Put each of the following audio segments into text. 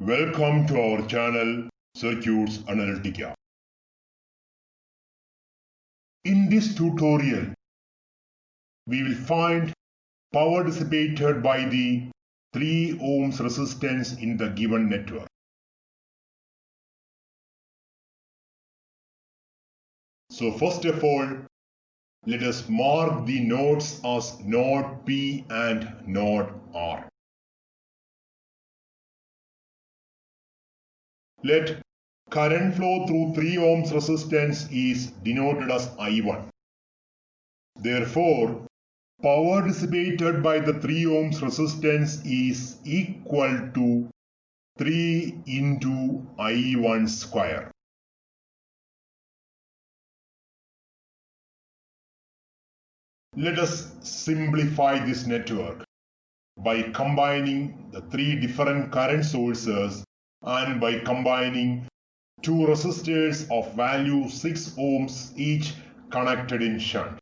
Welcome to our channel Circuits Analytica. In this tutorial, we will find power dissipated by the 3 ohms resistance in the given network. So first of all, let us mark the nodes as node P and node R. Let current flow through 3 ohms resistance is denoted as I1. Therefore, power dissipated by the 3 ohms resistance is equal to 3 into I1 square. Let us simplify this network by combining the 3 different current sources and by combining 2 resistors of value 6 ohms each connected in shunt.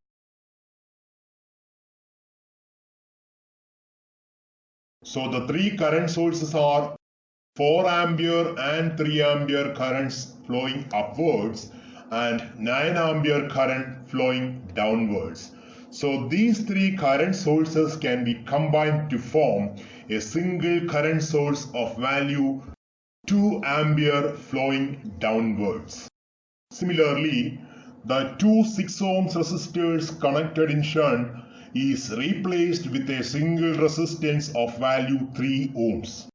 So the 3 current sources are 4 ampere and 3 ampere currents flowing upwards and 9 ampere current flowing downwards. So these 3 current sources can be combined to form a single current source of value 2 ampere flowing downwards. Similarly, the 2 6 ohms resistors connected in shunt is replaced with a single resistance of value 3 ohms.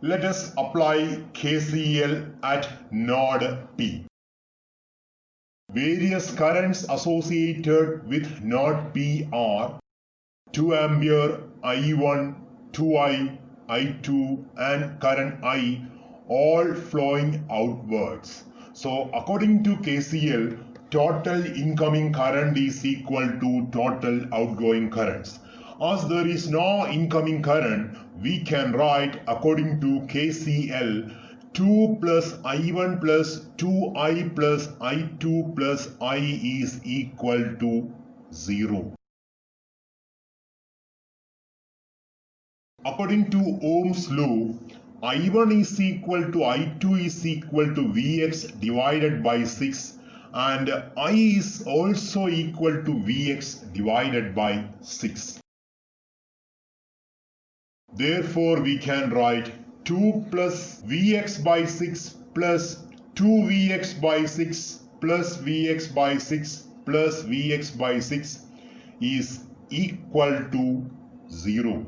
Let us apply KCL at node P. Various currents associated with node P are 2 ampere, I1, 2I, I2 and current I all flowing outwards. So according to KCL, total incoming current is equal to total outgoing currents. As there is no incoming current, we can write according to KCL 2 plus I1 plus 2I plus I2 plus I is equal to 0. According to Ohm's law, I1 is equal to I2 is equal to Vx divided by 6 and I is also equal to Vx divided by 6. Therefore, we can write 2 plus Vx by 6 plus 2Vx by 6 plus Vx by 6 plus Vx by 6 is equal to 0.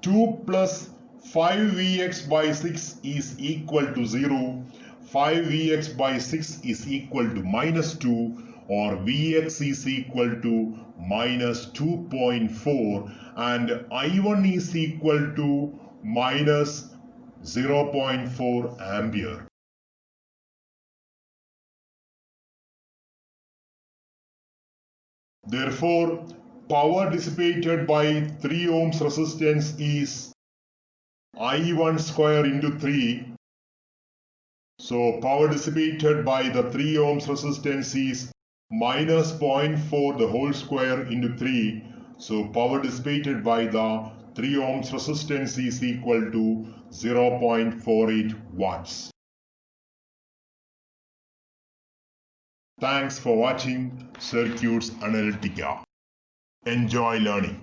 2 plus 5Vx by 6 is equal to 0. 5Vx by 6 is equal to minus 2 or Vx is equal to minus 2.4 and I1 is equal to minus 0.4 ampere. Therefore, power dissipated by 3 ohms resistance is I1 square into 3. So power dissipated by the 3 ohms resistance is minus 0.4 the whole square into 3. So power dissipated by the 3 ohms resistance is equal to 0.48 watts. Thanks for watching Circuits Analytica. Enjoy learning.